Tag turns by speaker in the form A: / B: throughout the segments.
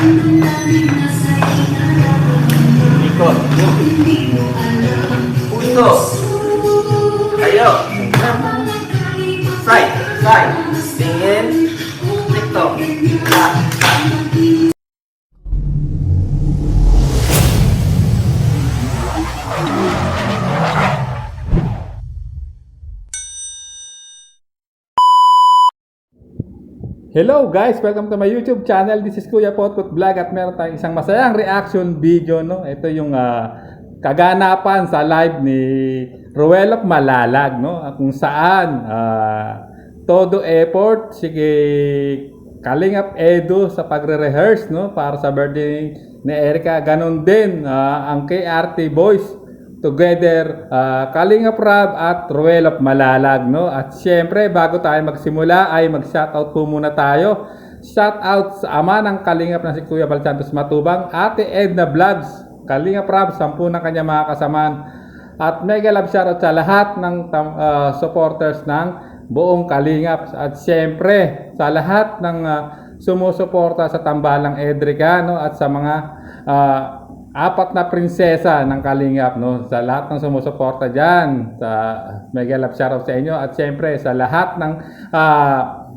A: Ikot. Punto. Tayo. Side. Side. Tingin. TikTok.
B: Hello guys! Welcome to my YouTube channel. This is Kuya Potkut Vlog at meron tayong isang masayang reaction video, no? Ito yung kaganapan sa live ni Ruel of Malalag, no? Kung saan todo effort si Kalingap Edu sa pagre-rehearse, no? Para sa birthday ni Erica. Ganon din ang KRT Boys together, Kalingap Rab at Ruel of Malalag, no? At syempre, bago tayo magsimula ay mag-shoutout po muna tayo. Shoutout sa ama ng Kalingap na si Kuya Bal Santos Matubang, Ate Edna Vlogs, Kalingap Rab, 10 ng kanya mga kasamaan. At mega love shoutout sa lahat ng supporters ng buong Kalingap. At syempre, sa lahat ng sumusuporta sa Tambalang Edrica, no? At sa mga apat na prinsesa ng Kalingap, no? Sa lahat ng sumusuporta dyan, sa mega love shoutout sa inyo. At syempre sa lahat ng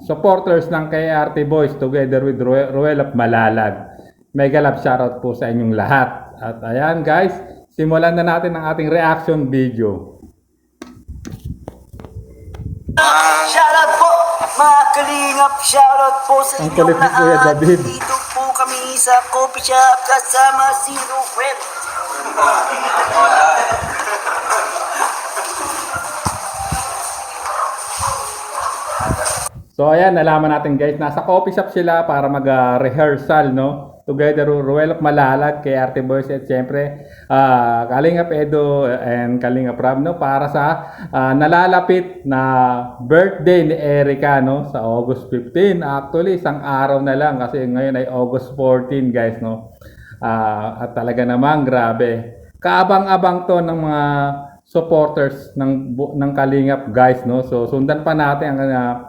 B: supporters ng KRT Boys together with Ruel of Malalag, mega love shoutout po sa inyong lahat. At ayan guys, simulan na natin ang ating reaction video.
C: Shoutout po mga Kalingap, shoutout po sa
B: Ang
C: inyong
B: kulit ni Kuya
C: lahat.
B: David.
C: Dito po kami sa coffee shop kasama si Ruel.
B: So ayan, nalaman natin guys, nasa coffee shop sila para mag-rehearsal, no? Together Ruel of Malalag, KRT Boys at syempre Kalingap Edu and Kalingap Rab, no? Para sa nalalapit na birthday ni Erica, no? Sa August 15. Actually, isang araw na lang kasi ngayon ay August 14 guys, no? At talaga namang grabe. Kaabang-abang to ng mga supporters ng Kalingap guys, no? So sundan pa natin ang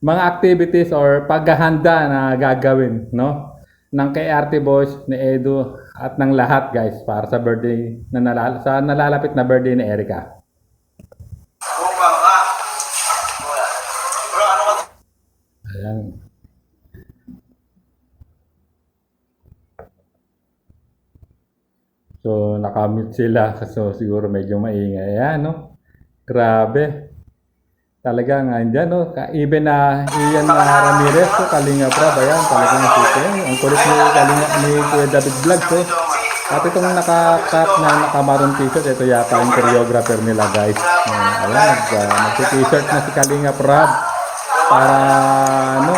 B: mga activities or paghahanda na gagawin, no? Ng KRT Boys, ni Edu at ng lahat guys para sa birthday sa nalalapit na birthday ni Erica. Ayan. So nakamute sila so siguro medyo maingay. Ayan, no? Grabe. Talaga nga andyan, no? Even na Ian Ramirez, so Kalingap Rab, ayan, talagang sito. Ang kulit ni Kuya David Vlogs, so. At itong naka-cap na naka-maroon t-shirt, ito yata yung choreographer nila, guys. Ayan, nag-t-shirt na si Kalingap Rab para, ano,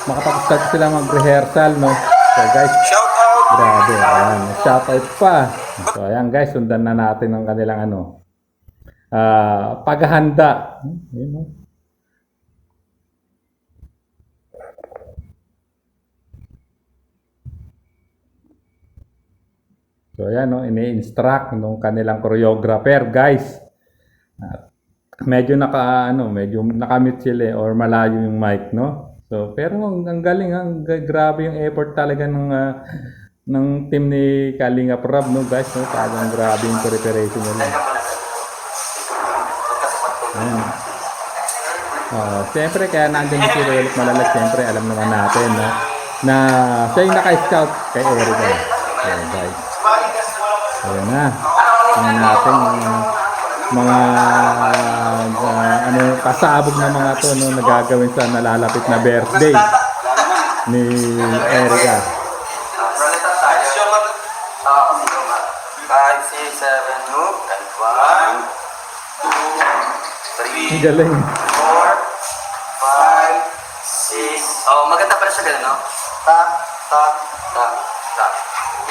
B: makapag-start sila mag-rehearsal, no? So, guys, grabe, ayan, shoutout pa. So, ayan, guys, sundan na natin ang kanilang, ano, paghahanda. So ayan, no, ini-instruct nung kanilang choreographer guys. Medyo medyo nakamute sila or malayo yung mic, no? So pero ang galing, grabe yung effort talaga ng team ni Kalingap Rab, no guys, no? Talagang grabe yung preparation nila. Siyempre kaya nandiyan si Ruel Malalag, siyempre alam naman natin, no? Na siya yung naka-scout kay Erica. Okay, guys. Ayan na. Tingnan natin mga pasabog na mga to, no, nagagawin sa nalalapit na birthday ni Erica.
C: 5, 6, 7, move. 1, 2, 3,
B: Ang galing.
C: 4, 5, 6. Oh, maganda pala siya ganun, no? Tap, tap, tap, tap.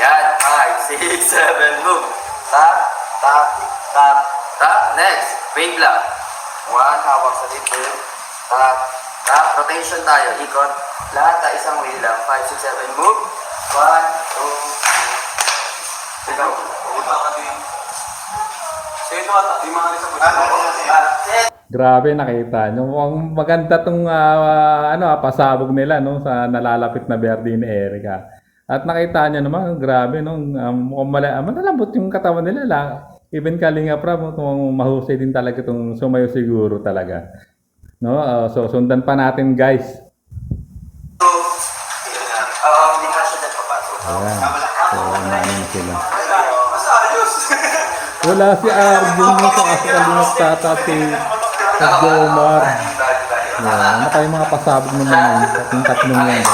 C: Yan, 5, 6, 7, move. Tap, tap, tap, tap. Next, wave lang. 1, hawak sa dibdib. Tap, tap. Rotation tayo, ikot. Lahat na isang wave lang. 5, 6, 7, move. 1, 2, 3. Ikaw. Sino ata? Di mga isa po.
B: Grabe, nakita nyo. Mukhang maganda tong pasabog nila no, sa nalalapit na Verde ni Erica. At nakita nyo naman, grabe, no, mukhang malalambot yung katawan nila. Even Kalinga Prab, mahusay din talaga itong sumayo siguro talaga. No? So, sundan pa natin, guys.
C: Hindi ka siya nagpapasok.
B: Ayan. So, ano sila. Wala si Arjun mo sa kasakalunok tata si Jomar. Yan. Ano kayo mga pasabog naman yun? Yung tatlong yan, guys.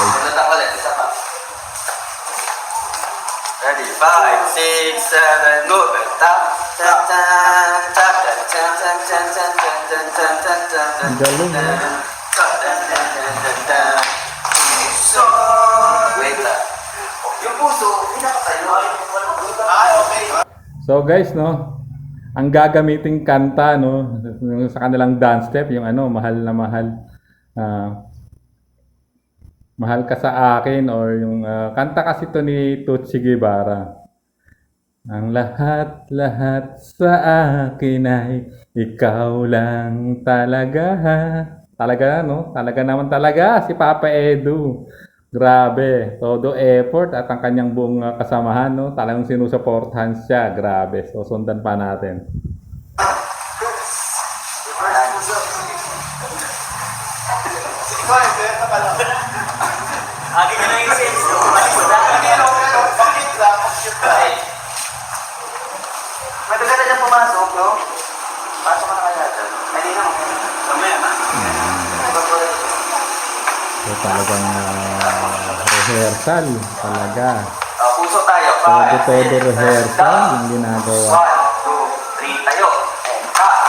C: Ready? 5, 6, 7, move it. Tap, tap, tap, tap, tap, tap, tap, tap, tap, tap, tap, tap, tap, tap, tap.
B: Ang galing, no?
C: Wait lang. Yung puso, hindi na tayo. Okay.
B: So guys, no, ang gagamiting kanta, no, yung sa kanilang dance step, yung mahal na mahal, mahal ka sa akin, or yung kanta kasi to ni Tutsi Guevara. Ang lahat-lahat sa akin ay ikaw lang talaga. Talaga, no? Talaga naman talaga si Papa Edu. Grabe, todo effort at ang kanyang buong kasamahan, no? Talagang sinusuportahan siya. Grabe. So, sundan pa natin.
C: Akin na lang yung sense. Bakit lang? Matagal na dyan pumasok, no? Pasok ka na kaya dyan. Hindi na. Mamaya na.
B: So, talagang rehearsal talaga.
C: Puso tayo.
B: Todo rehearsal yung ginagawa.
C: 1, 2, 3, tayo. And up.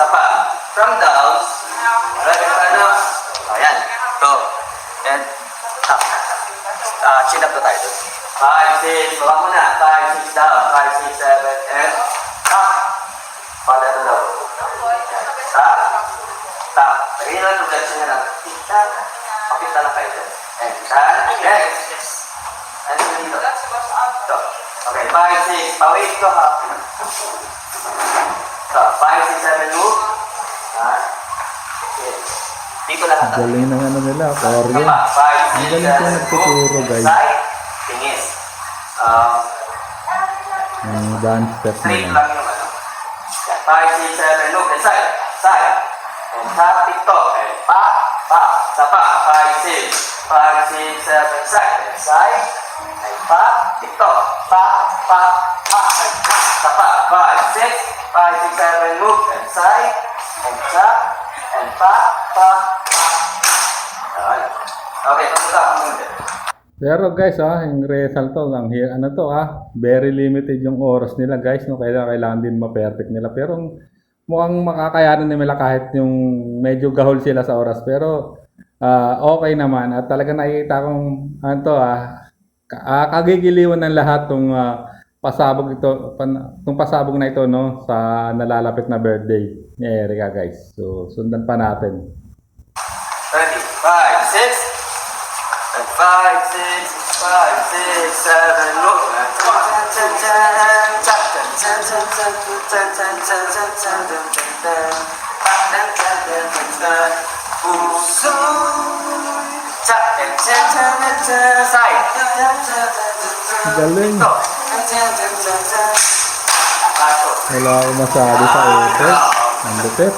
C: Sapa. From down. Ayan. Go. And up. Chin up na tayo doon. 5, 6. Baba muna. 5, 6 down. 5, 6, 7. And up. Pada na daw. Tap. Tap. Lagyan na lang yung gansin na lang. Tap. Pakita lang kayo doon. And tap. Next. And dito. Ito. Okay. 5, 6. Pawait ko ha. Ito. 5, 6, 7. Move. Okay. Dito lahat.
B: Galing ng nila, Koryo. Ang galing ko nagtuturo, guys.
C: Side. Tingin.
B: Ang dance step
C: Straight
B: nila.
C: lang yung 5, 6, 7, look, and side, side. And tap, tiktok, and pa, sapa, 5, 6, 5, 6, 7, side, and side, and pa, tiktok, pa, and sapa, 5, 6, 5, 6, 7, move, and side, and tap, and pa. Okay, papunta ako muna.
B: Pero guys, yung rehearsal to, very limited yung oras nila, guys, no? Kailangan din ma-perfect nila. Pero mukhang makakayanan nila kahit yung medyo gahol sila sa oras. Pero okay naman. At talaga nakikita kong kagigiliwan ng lahat tong pasabog na ito, no, sa nalalapit na birthday ni Erica, guys. So, sundan pa natin.
C: Ready? 5, 6. 5, 6, 7, look. Puso. Side.
B: Galing. Wala akong masabi sa effort. Ang lupit.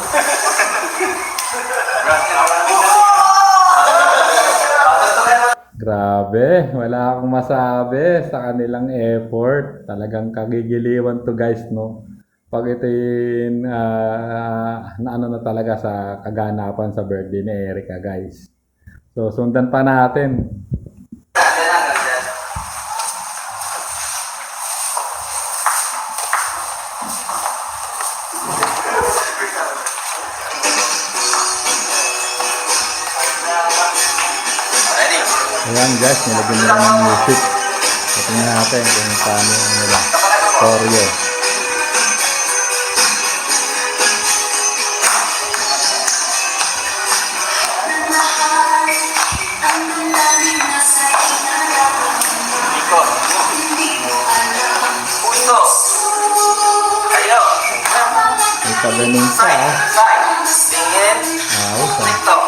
B: Grabe, wala akong masabi sa kanilang effort. Talagang kagigiliwan to, guys, no? Pag ito yung na talaga sa kaganapan sa birthday ni Erica, guys. So, sundan pa natin. Ayan, guys, nilagyan nila ng music. Tingnan natin kung paano nila. Koryo.
C: Ikot. Puso. Kayo.
B: May pagaling pa,
C: Side. TikTok.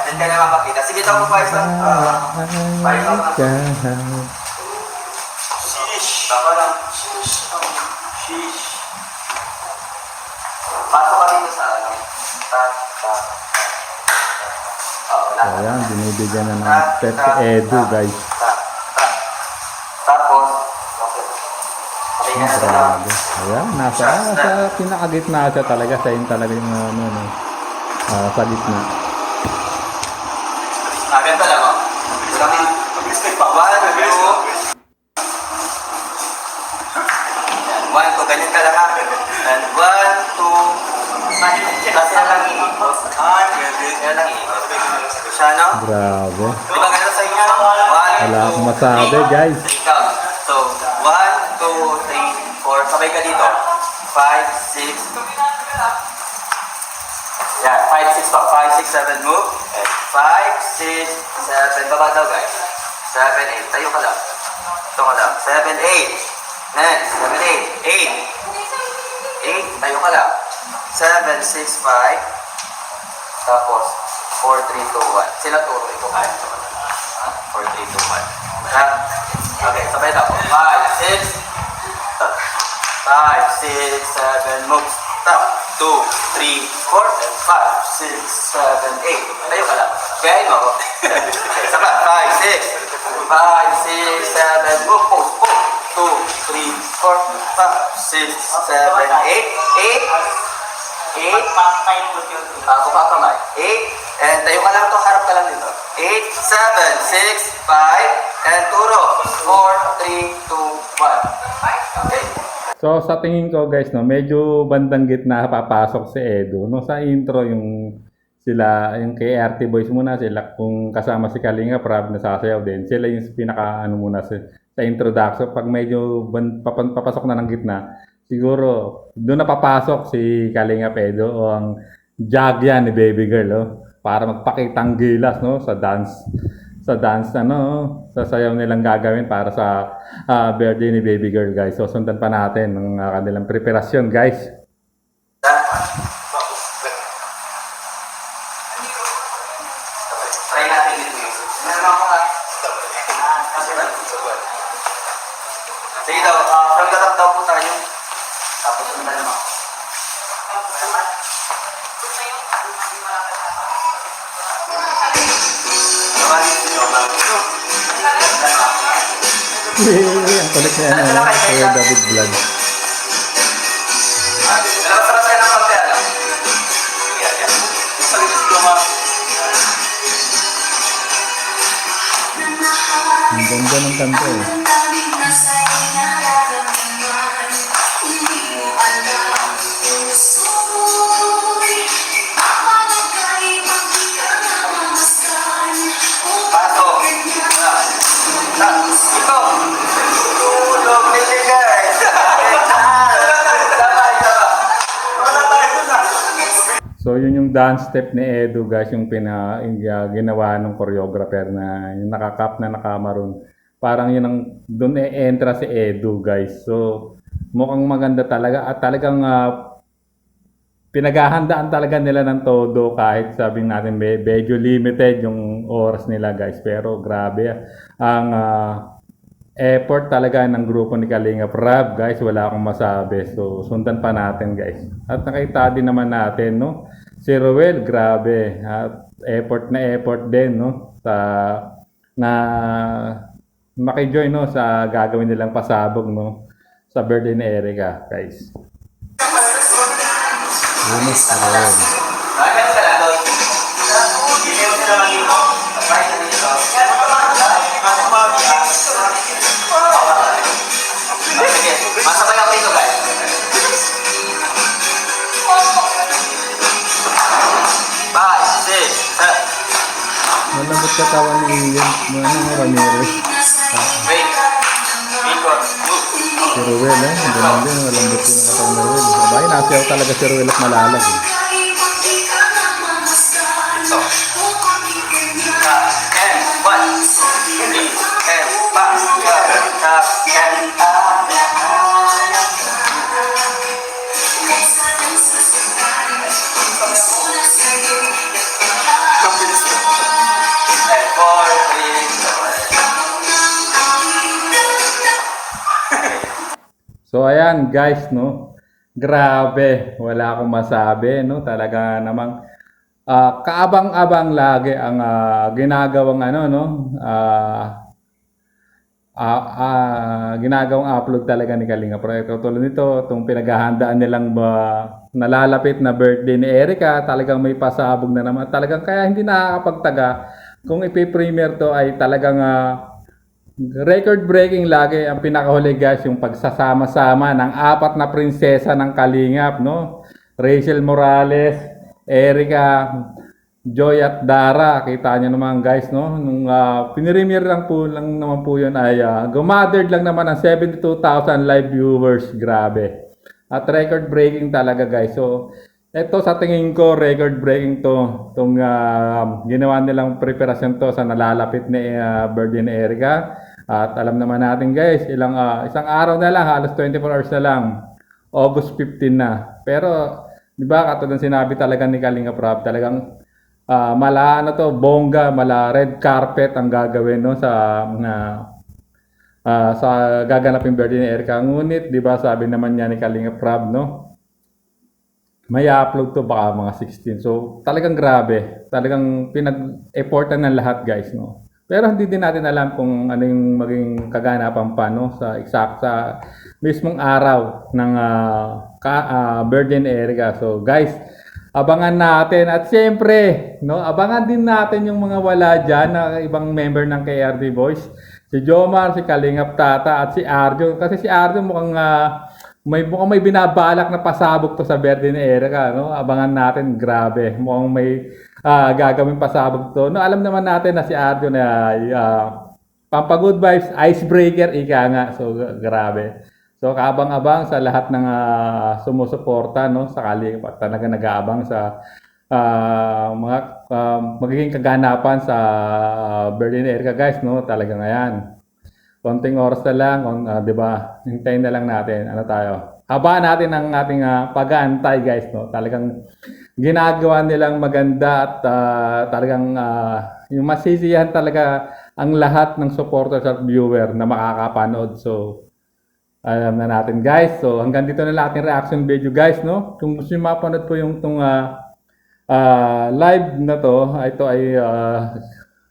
C: Diyan ka na makakita. Sige, ito po pa isang. Sheesh. Tama lang. Sheesh. Pasok ka dito sa ano.
B: Ayan, binibigyan na ng pet si Edu, guys.
C: Tapos, okay. Okay na na lang.
B: Grabe. Ayan, nasa pinakagitna siya talaga. Siya yung talaga yung sa gitna.
C: Ganito lang, oh. One, two. One, two. Ganyan ka lang, ha? And one, two. Kasi na lang iikot. Yan lang iikot. Siya, no?
B: Grabe.
C: Di ba ganito sa inyo? One,
B: Wala akong masabi, guys.
C: Ikaw. So, 1, 2, 3, 4. Sabay ka dito. 5, 6. Yan, 5, 6 pa. 5, 6, 7, move. 5, 6, 7. Baba daw, guys. 7, 8. Tayo ka lang. Ito ka lang. 7, 8. Next. 7, 8. 8. 8. Tayo ka lang. 7, 6, 5. Tapos, 4, 3, 2, 1. Sila turo. Ito kaya. 4, 3, 2, 1. Ha? Okay, sabay daw. 5, 6. 5, 6, 7. Move. Stop. 2, 3, 4, and 5, 6, 7, 8. Tayo ka lang. Gayahin mo ako. Sabay. 5, 6. 5, 6, 7. Move. Pose. Pose. 2, 3, 4, 5, 6, 7, 8. 8. 8. Buka kamay. 8. And tayo ka lang to. Harap ka lang dito. 8, 7, 6, 5. And turo. 4, 3, 2, 1. Okay.
B: So sa tingin ko guys, no, medyo bandang gitna papasok si Edu. No, sa intro yung sila, yung kay RT Boys muna sila, kung kasama si Kalinga Prab na sasayaw din. Sila yung pinaka ano muna sa introduction. Pag medyo papasok na ng gitna, siguro doon na papasok si Kalinga Edu o ang jagya ni Baby Girl, oh, para magpakitang gilas, no, sa dance sasayaw nilang gagawin para sa birthday ni Baby Girl, guys. So sundan pa natin ng kanilang preparasyon, guys.
C: Try natin dito. Meron ako nga. Sige daw, from the top daw po tayo. Tapos sundan naman.
B: Ang kulit niya, ano, Kuya David Vlog.
C: Dapat ka ng konti, ano? Yan.
B: Ang ganda ng kanta, eh.
C: Pasok. Ito. Tulog nila, guys. Sabay.
B: So yun yung dance step ni Edu, guys, yung ginawa ng choreographer na yung nakakap na nakamaroon. Parang yun ang doon entra si Edu, guys. So mukhang maganda talaga at talagang pinaghahandaan talaga nila ng todo, kahit sabing natin medyo limited yung oras nila, guys. Pero grabe ang effort talaga ng grupo ni Kalinga Prab, guys. Wala akong masabi. So sundan pa natin, guys. At nakita din naman natin, no, si Ruel, grabe. At effort din, no, na makijoin, no, sa gagawin nilang pasabog, no, sa birthday ni Erica, guys. Lunes na rin.
C: Ganun ka lang, Doy. Hindi mo sila maging sabay na dito. Sige, masabay ako dito, guys. Bye, 6, 7.
B: Malambot katawan ni Ramirez.
C: Wait. Because, move.
B: Si Ruel, eh. Hindi naman din, malambot yung katawan ni Ruel. Sabay, nasayaw talaga si Ruel at malalag, eh.
C: So, and 1, 3, and pass, tap, and Kabilis na. And 4, 3,
B: So ayan guys, no. Grabe, wala akong masabi, no. Talaga namang kaabang-abang lagi ang ginagawang ano, no. Ginagawang upload talaga ni Kalinga Pro. Tulad nito, itong pinaghahandaan nilang nalalapit na birthday ni Erica, talagang may pasabog na naman. Talagang kaya hindi nakakapagtaga. Kung ipi-premiere to ay talagang record-breaking lagi ang pinakahuli guys, yung pagsasama-sama ng 4 na prinsesa ng Kalingap, no? Rachel Morales, Erica, Joy at Dara. Kita nyo naman guys, no? Nung pinremiere lang naman po yun ay gumathered lang naman ng 72,000 live viewers. Grabe. At record-breaking talaga guys. So, ito sa tingin ko record-breaking to. Itong ginawa nilang preparasyon to sa nalalapit na birthday ni Erica. At alam naman natin guys, isang araw na lang, halos 24 hours na lang. August 15 na. Pero, di ba, katulad sinabi talaga ni Kalinga Prab, talagang mala bongga, mala red carpet ang gagawin no sa gaganaping birthday ni Erica. Ngunit, di ba, sabi naman niya ni Kalinga Prab, no? May upload to baka mga 16. So, talagang grabe. Talagang pinag-effortan ng lahat, guys, no? Pero hindi din natin alam kung ano yung maging kaganapan pa, no? Sa mismong araw ng birthday ni Erica. So, guys, abangan natin. At siyempre, no? Abangan din natin yung mga wala dyan na ibang member ng KRD Boys. Si Jomar, si Kalingap Tata, at si Arjo. Kasi si Arjo mukhang may binabalak na pasabog to sa birthday ni Erica, no? Abangan natin, grabe. Mukhang may gagawin pasabog to. No, alam naman natin na si Arjo na pampa-good vibes, icebreaker, ika nga. So, grabe. So, kaabang-abang sa lahat ng sumusuporta, no? Sa Kalingap, talaga nag-aabang sa mga magiging kaganapan sa birthday ni Erica, guys, no? Talaga ngayon. Konting oras na lang, 'di ba? Hintayin na lang natin. Ano tayo? Habaan natin ang ating pag-aantay, guys, no? Talagang ginagawa nilang maganda at talagang yung masisiyahan talaga ang lahat ng supporters at viewer na makakapanood. So, alam na natin, guys. So, hanggang dito na lang ating reaction video, guys, no? Kung gusto niyo mapanood po yung live na to, ito ay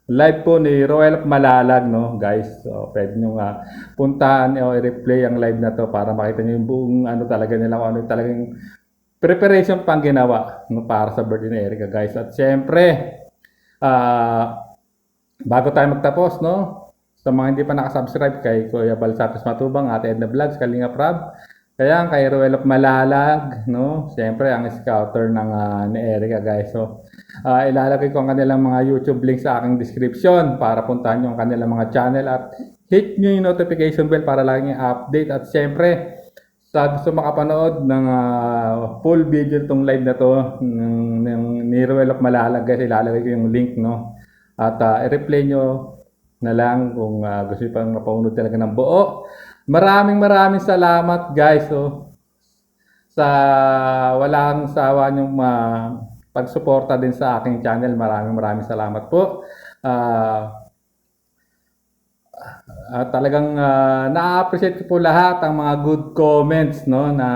B: live po ni Roel Malalag, no, guys. So, pwede nyo puntaan o i-replay ang live na to para makita nyo yung buong ano talaga nila, ano talagang preparation pang ginawa, no, para sa birthday ni Erica, guys. At syempre, bago tayo magtapos, no, sa mga hindi pa nakasubscribe kay Kuya Balsatos Matubang, Ate Edna Vlogs, Kalinga Prab, kaya kay Roel Malalag, no, syempre ang scouter ng ni Erica, guys. So, ilalagay ko ang kanilang mga YouTube link sa aking description para puntahan nyo ang kanilang mga channel at hit nyo yung notification bell para laging update. At syempre, sa gusto makapanood ng full video itong live na to ni Roel Malalag, guys, ilalagay ko yung link, no? At i-replay nyo na lang kung gusto nyo pang mapaunod talaga ng buo. Maraming salamat, guys, so, sa walang sawa nyong pagsuporta din sa aking channel. Maraming salamat po. Talagang na-appreciate ko po lahat ang mga good comments, no, na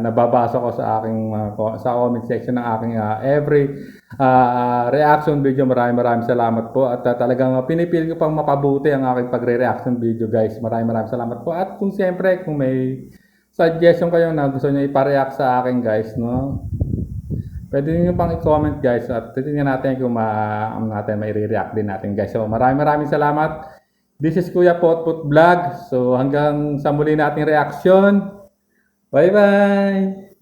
B: nababasa ko sa aking sa comment section ng aking every reaction video. Maraming salamat po at talagang pinipili ko pang mapabuti ang aking pagre-reaction video, guys. Maraming salamat po. At kung siyempre kung may suggestion kayo na gusto niyo ipa-react sa akin, guys, no, pwede niyo pang i-comment, guys, at titingnan natin kung natin may re-react din natin, guys. So, maraming salamat. This is Kuya Potpot Vlog. So, hanggang sa muli nating reaction. Bye-bye!